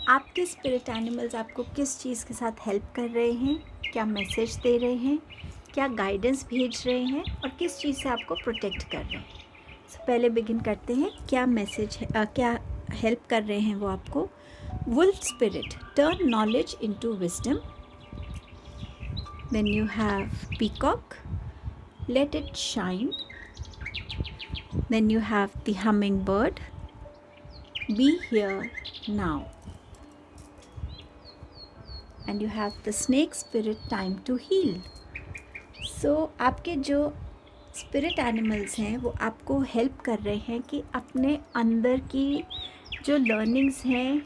आपके स्पिरिट एनिमल्स आपको किस चीज़ के साथ हेल्प कर रहे हैं, क्या मैसेज दे रहे हैं, क्या गाइडेंस भेज रहे हैं और किस चीज़ से आपको प्रोटेक्ट कर रहे हैं। पहले बिगिन करते हैं, क्या मैसेज है, क्या हेल्प कर रहे हैं वो आपको। Wolf spirit, turn knowledge into wisdom. Then you have peacock, let it shine. Then you have the hummingbird, be here now. And you have the snake spirit, time to heal. So आपके जो spirit animals हैं वो आपको help कर रहे हैं कि अपने अंदर की जो लर्निंग्स हैं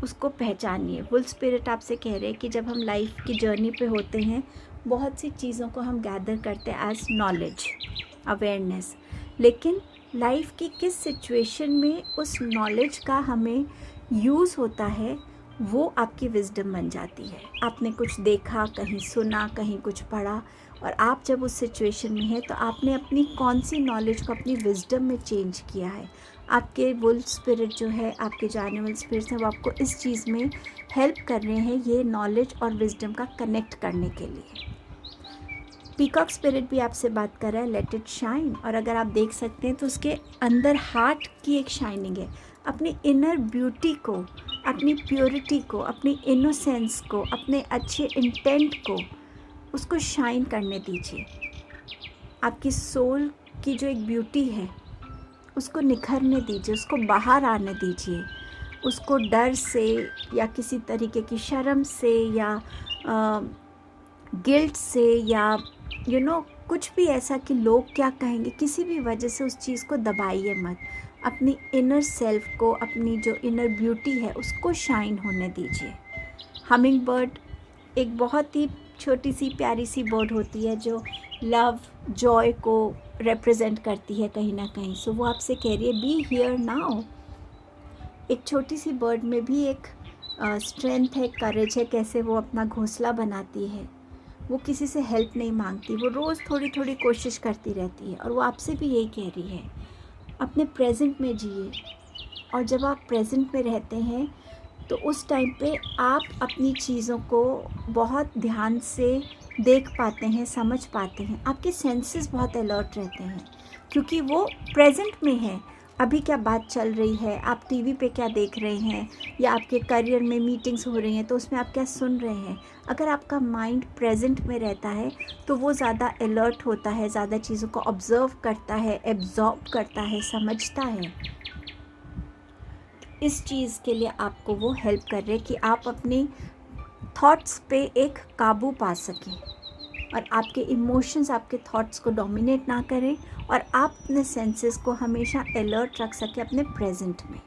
उसको पहचानिए। वुल्फ स्पिरिट आपसे कह रहे हैं कि जब हम लाइफ की जर्नी पे होते हैं, बहुत सी चीज़ों को हम गैदर करते हैं एज नॉलेज, अवेयरनेस, लेकिन लाइफ की किस सिचुएशन में उस नॉलेज का हमें यूज़ होता है वो आपकी विजडम बन जाती है। आपने कुछ देखा, कहीं सुना, कहीं कुछ पढ़ा, और आप जब उस सिचुएशन में हैं तो आपने अपनी कौन सी नॉलेज को अपनी विजडम में चेंज किया है। आपके वुल्फ स्पिरिट जो है, आपके जो एनिमल स्पिरिट्स हैं, वो आपको इस चीज़ में हेल्प कर रहे हैं, ये नॉलेज और विजडम का कनेक्ट करने के लिए। पीकॉक स्पिरिट भी आपसे बात कर रहा है, लेट इट शाइन। और अगर आप देख सकते हैं तो उसके अंदर हार्ट की एक शाइनिंग है। अपनी इनर ब्यूटी को, अपनी प्योरिटी को, अपनी इनोसेंस को, अपने अच्छे इंटेंट को, उसको शाइन करने दीजिए। आपकी सोल की जो एक ब्यूटी है उसको निखरने दीजिए, उसको बाहर आने दीजिए। उसको डर से या किसी तरीके की शर्म से या गिल्ट से या कुछ भी ऐसा कि लोग क्या कहेंगे, किसी भी वजह से उस चीज़ को दबाइए मत। अपनी इनर सेल्फ को, अपनी जो इनर ब्यूटी है उसको शाइन होने दीजिए। हमिंग बर्ड एक बहुत ही छोटी सी प्यारी सी बर्ड होती है जो लव जॉय को रिप्रेजेंट करती है कहीं ना कहीं। सो वो आपसे कह रही है बी हियर नाउ। एक छोटी सी बर्ड में भी एक स्ट्रेंथ है, करेज है, कैसे वो अपना घोंसला बनाती है। वो किसी से हेल्प नहीं मांगती, वो रोज़ थोड़ी थोड़ी कोशिश करती रहती है। और वो आपसे भी यही कह रही है, अपने प्रेजेंट में जिए। और जब आप प्रेजेंट में रहते हैं तो उस टाइम पे आप अपनी चीज़ों को बहुत ध्यान से देख पाते हैं, समझ पाते हैं। आपके सेंसेस बहुत अलर्ट रहते हैं क्योंकि वो प्रेजेंट में है। अभी क्या बात चल रही है, आप टीवी पे क्या देख रहे हैं, या आपके करियर में मीटिंग्स हो रही हैं तो उसमें आप क्या सुन रहे हैं। अगर आपका माइंड प्रेजेंट में रहता है तो वो ज़्यादा अलर्ट होता है, ज़्यादा चीज़ों को ऑब्ज़र्व करता है, एब्जॉर्ब करता है, समझता है। इस चीज़ के लिए आपको वो हेल्प कर रहे हैं कि आप अपने थॉट्स पे एक काबू पा सकें और आपके इमोशंस आपके थॉट्स को डोमिनेट ना करें और आप अपने सेंसेस को हमेशा अलर्ट रख सकें अपने प्रेजेंट में।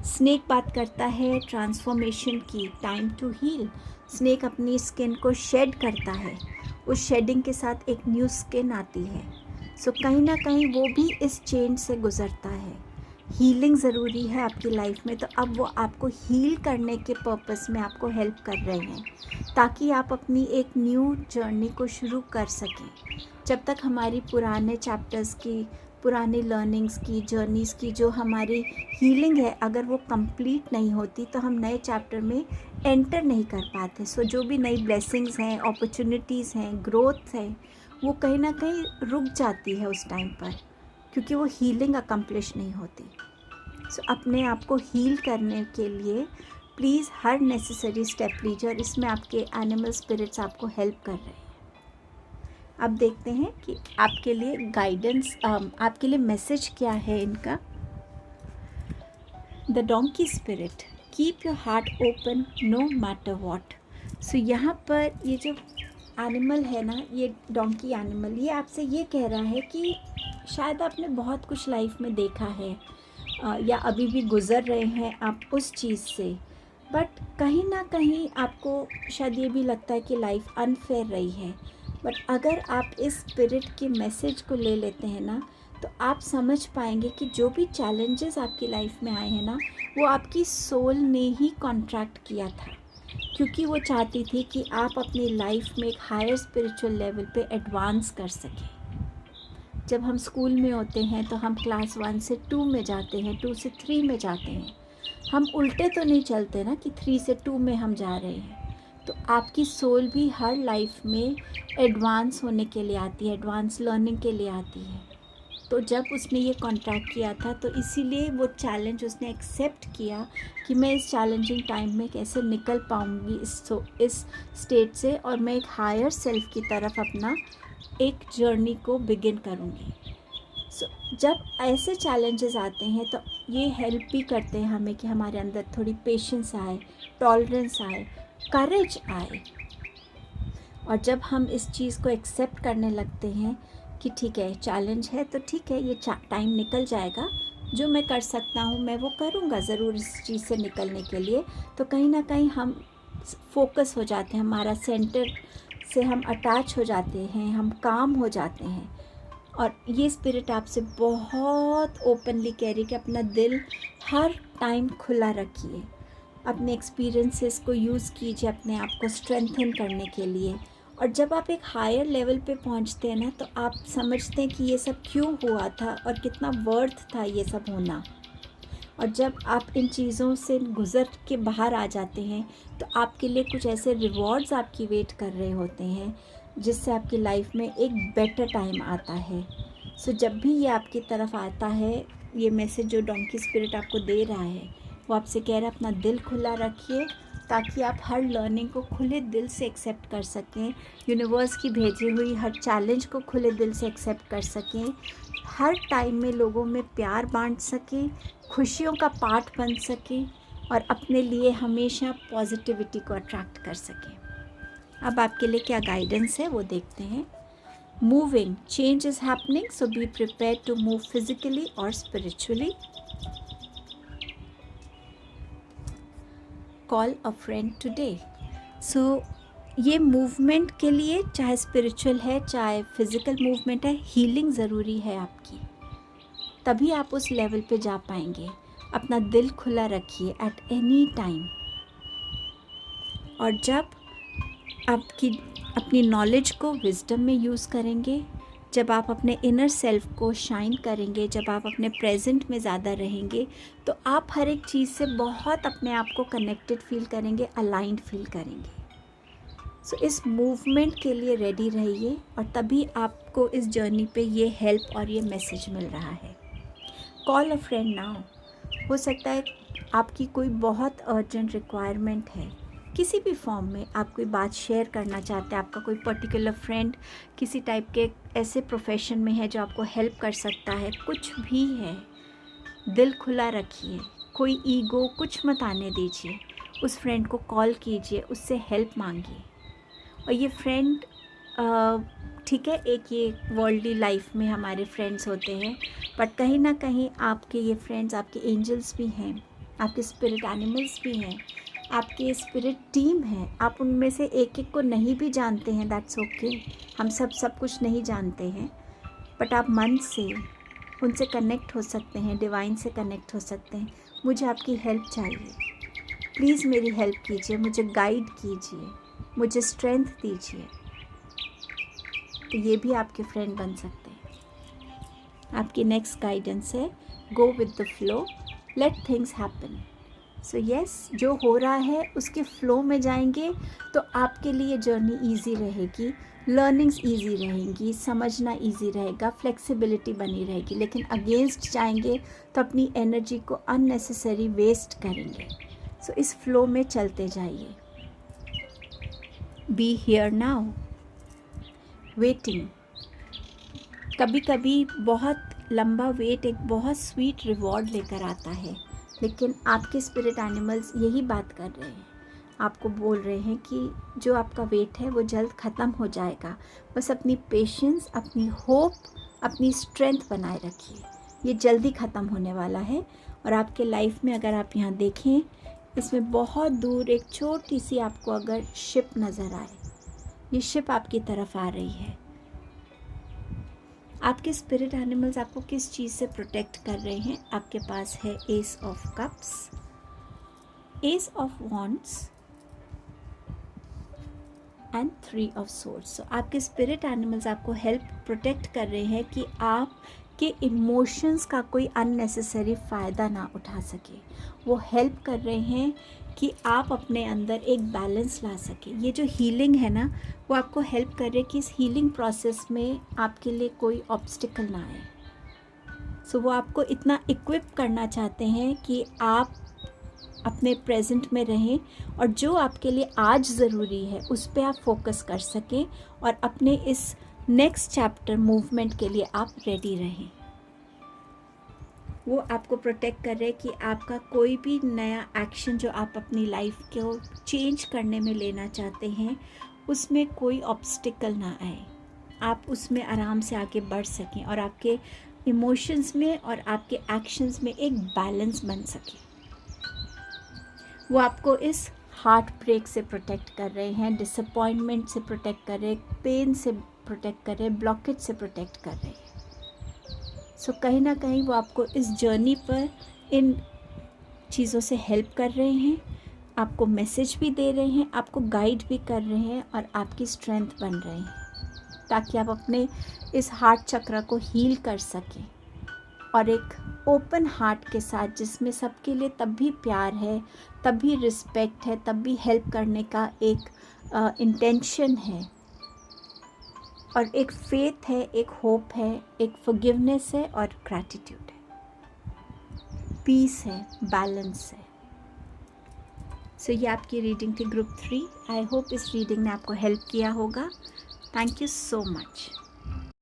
स्नेक बात करता है ट्रांसफॉर्मेशन की, टाइम टू हील। स्नेक अपनी स्किन को शेड करता है, उस शेडिंग के साथ एक न्यू स्किन आती है। सो कहीं ना कहीं वो भी इस चेंज से गुज़रता है। हीलिंग ज़रूरी है आपकी लाइफ में, तो अब वो आपको हील करने के पर्पस में आपको हेल्प कर रहे हैं ताकि आप अपनी एक न्यू जर्नी को शुरू कर सकें। जब तक हमारी पुराने चैप्टर्स की, पुरानी लर्निंग्स की, जर्नीज़ की जो हमारी हीलिंग है, अगर वो कंप्लीट नहीं होती तो हम नए चैप्टर में एंटर नहीं कर पाते। सो जो भी नई ब्लेसिंग्स हैं, अपॉर्चुनिटीज़ हैं, ग्रोथ है, वो कहीं ना कहीं रुक जाती है उस टाइम पर क्योंकि वो हीलिंग अकम्प्लिश नहीं होती। सो अपने आप को हील करने के लिए प्लीज़ हर नेसेसरी स्टेप लीजिए और इसमें आपके एनिमल स्पिरिट्स आपको हेल्प कर रहे हैं। अब देखते हैं कि आपके लिए गाइडेंस, आपके लिए मैसेज क्या है इनका। The donkey spirit, keep your heart open no matter what. So यहाँ पर ये जो एनिमल है ना, ये डोंकी एनिमल, ये आपसे ये कह रहा है कि शायद आपने बहुत कुछ लाइफ में देखा है या अभी भी गुज़र रहे हैं आप उस चीज़ से, बट कहीं ना कहीं आपको शायद ये भी लगता है कि लाइफ अनफेयर रही है। बट अगर आप इस स्पिरिट के मैसेज को ले लेते हैं ना, तो आप समझ पाएंगे कि जो भी चैलेंजेस आपकी लाइफ में आए हैं ना, वो आपकी सोल ने ही कॉन्ट्रैक्ट किया था क्योंकि वो चाहती थी कि आप अपनी लाइफ में एक हायर स्पिरिचुअल लेवल पे एडवांस कर सकें। जब हम स्कूल में होते हैं तो हम क्लास 1 से 2 में जाते हैं, 2 से 3 में जाते हैं। हम उल्टे तो नहीं चलते ना कि 3 से 2 में हम जा रहे हैं। तो आपकी सोल भी हर लाइफ में एडवांस होने के लिए आती है, एडवांस लर्निंग के लिए आती है। तो जब उसने ये कॉन्ट्रैक्ट किया था तो इसीलिए वो चैलेंज उसने एक्सेप्ट किया कि मैं इस चैलेंजिंग टाइम में कैसे निकल पाऊँगी इस स्टेट से और मैं एक हायर सेल्फ की तरफ अपना एक जर्नी को बिगिन करूँगी। जब ऐसे चैलेंजेस आते हैं तो ये हेल्प भी करते हैं हमें कि हमारे अंदर थोड़ी पेशेंस आए, टॉलरेंस आए, करेज आए। और जब हम इस चीज़ को एक्सेप्ट करने लगते हैं कि ठीक है चैलेंज है तो ठीक है, ये टाइम निकल जाएगा, जो मैं कर सकता हूँ मैं वो करूँगा ज़रूर इस चीज़ से निकलने के लिए। तो कहीं ना कहीं हम फोकस हो जाते हैं, हमारा सेंटर से हम अटैच हो जाते हैं, हम काम हो जाते हैं। और ये स्पिरिट आपसे बहुत ओपनली कह रही है कि अपना दिल हर टाइम खुला रखिए, अपने एक्सपीरियंसेस को यूज़ कीजिए अपने आप को स्ट्रेंथन करने के लिए। और जब आप एक हायर लेवल पे पहुंचते हैं ना, तो आप समझते हैं कि ये सब क्यों हुआ था और कितना वर्थ था ये सब होना। और जब आप इन चीज़ों से गुज़र के बाहर आ जाते हैं तो आपके लिए कुछ ऐसे रिवॉर्ड्स आपकी वेट कर रहे होते हैं जिससे आपकी लाइफ में एक बेटर टाइम आता है। सो जब भी ये आपकी तरफ आता है, ये मैसेज जो डोंकी स्पिरिट आपको दे रहा है, वो आपसे कह रहा है अपना दिल खुला रखिए ताकि आप हर लर्निंग को खुले दिल से एक्सेप्ट कर सकें, यूनिवर्स की भेजी हुई हर चैलेंज को खुले दिल से एक्सेप्ट कर सकें, हर टाइम में लोगों में प्यार बांट सकें, खुशियों का पार्ट बन सकें और अपने लिए हमेशा पॉजिटिविटी को अट्रैक्ट कर सकें। अब आपके लिए क्या गाइडेंस है वो देखते हैं। Moving, change is happening, so be prepare to move physically और spiritually. Call a friend today. So ये मूवमेंट के लिए, चाहे स्पिरिचुअल है चाहे फिज़िकल मूवमेंट है, हीलिंग ज़रूरी है आपकी, तभी आप उस लेवल पे जा पाएंगे। अपना दिल खुला रखिए एट एनी टाइम। और जब आपकी अपनी नॉलेज को विजडम में यूज़ करेंगे, जब आप अपने इनर सेल्फ को शाइन करेंगे, जब आप अपने प्रेजेंट में ज़्यादा रहेंगे, तो आप हर एक चीज़ से बहुत अपने आप को कनेक्टेड फील करेंगे, अलाइंड फील करेंगे। सो इस मूवमेंट के लिए रेडी रहिए, और तभी आपको इस जर्नी पे ये हेल्प और ये मैसेज मिल रहा है। Call a friend now. हो सकता है आपकी कोई बहुत अर्जेंट रिक्वायरमेंट है, किसी भी फॉर्म में आप कोई बात शेयर करना चाहते हैं, आपका कोई पर्टिकुलर फ्रेंड किसी टाइप के ऐसे प्रोफेशन में है जो आपको हेल्प कर सकता है, कुछ भी है, दिल खुला रखिए, कोई ईगो कुछ मत आने दीजिए, उस फ्रेंड को कॉल कीजिए, उससे हेल्प मांगिए। और ये फ्रेंड ठीक है, एक ये वर्ल्डली लाइफ में हमारे फ्रेंड्स होते हैं, बट कहीं ना कहीं आपके ये फ्रेंड्स आपके एंजल्स भी हैं, आपके स्पिरिट एनिमल्स भी हैं, आपके स्पिरिट टीम है। आप उनमें से एक एक को नहीं भी जानते हैं, दैट्स ओके। हम सब कुछ नहीं जानते हैं, बट आप मन से उनसे कनेक्ट हो सकते हैं, डिवाइन से कनेक्ट हो सकते हैं। मुझे आपकी हेल्प चाहिए, प्लीज़ मेरी हेल्प कीजिए, मुझे गाइड कीजिए, मुझे स्ट्रेंथ दीजिए। तो ये भी आपके फ्रेंड बन सकते हैं। आपकी नेक्स्ट गाइडेंस है go with the flow, let things happen. So yes, जो हो रहा है उसके फ्लो में जाएंगे तो आपके लिए जर्नी ईजी रहेगी, लर्निंग्स ईजी रहेंगी, समझना ईजी रहेगा, फ्लेक्सिबिलिटी बनी रहेगी। लेकिन अगेंस्ट जाएंगे तो अपनी एनर्जी को अननेसेसरी वेस्ट करेंगे। सो इस फ्लो में चलते जाइए। B here now, waiting. कभी कभी बहुत लंबा वेट एक बहुत स्वीट रिवॉर्ड लेकर आता है, लेकिन आपके स्पिरिट एनिमल्स यही बात कर रहे हैं, आपको बोल रहे हैं कि जो आपका वेट है वो जल्द ख़त्म हो जाएगा। बस अपनी पेशेंस, अपनी होप, अपनी स्ट्रेंथ बनाए रखिए, ये जल्दी ख़त्म होने वाला है। और आपके लाइफ में अगर आप यहाँ देखें, इसमें बहुत दूर एक छोटी सी आपको अगर शिप नज़र आए, ये शिप आपकी तरफ आ रही है। आपके स्पिरिट एनिमल्स आपको किस चीज़ से प्रोटेक्ट कर रहे हैं? आपके पास है ace of cups, ace of wands and 3 of swords. So आपके स्पिरिट एनिमल्स आपको हेल्प प्रोटेक्ट कर रहे हैं कि आपके इमोशंस का कोई अननेसेसरी फ़ायदा ना उठा सके। वो हेल्प कर रहे हैं कि आप अपने अंदर एक बैलेंस ला सके। ये जो हीलिंग है ना, वो आपको हेल्प कर रहे हैं कि इस हीलिंग प्रोसेस में आपके लिए कोई ऑब्स्टिकल ना आए। सो वो आपको इतना इक्विप करना चाहते हैं कि आप अपने प्रेजेंट में रहें, और जो आपके लिए आज ज़रूरी है उस पर आप फोकस कर सकें, और अपने इस नेक्स्ट चैप्टर मूवमेंट के लिए आप रेडी रहें। वो आपको प्रोटेक्ट कर रहे हैं कि आपका कोई भी नया एक्शन जो आप अपनी लाइफ को चेंज करने में लेना चाहते हैं, उसमें कोई ऑब्स्टिकल ना आए, आप उसमें आराम से आगे बढ़ सकें, और आपके इमोशंस में और आपके एक्शंस में एक बैलेंस बन सके। वो आपको इस हार्ट ब्रेक से प्रोटेक्ट कर रहे हैं, डिसअपॉइंटमेंट से प्रोटेक्ट कर रहे हैं, पेन से प्रोटेक्ट कर रहे हैं, ब्लॉकेज से प्रोटेक्ट कर रहे हैं। सो कहीं ना कहीं वो आपको इस जर्नी पर इन चीज़ों से हेल्प कर रहे हैं, आपको मैसेज भी दे रहे हैं, आपको गाइड भी कर रहे हैं, और आपकी स्ट्रेंथ बन रहे हैं, ताकि आप अपने इस हार्ट चक्र को हील कर सकें, और एक ओपन हार्ट के साथ, जिसमें सबके लिए तब भी प्यार है, तब भी रिस्पेक्ट है, तब भी हेल्प करने का एक इंटेंशन है, और एक फेथ है, एक होप है, एक फॉरगिवनेस है, और ग्रैटिट्यूड है, पीस है, बैलेंस है। सो ये आपकी रीडिंग थी ग्रुप 3। आई होप इस रीडिंग ने आपको हेल्प किया होगा। Thank you so much.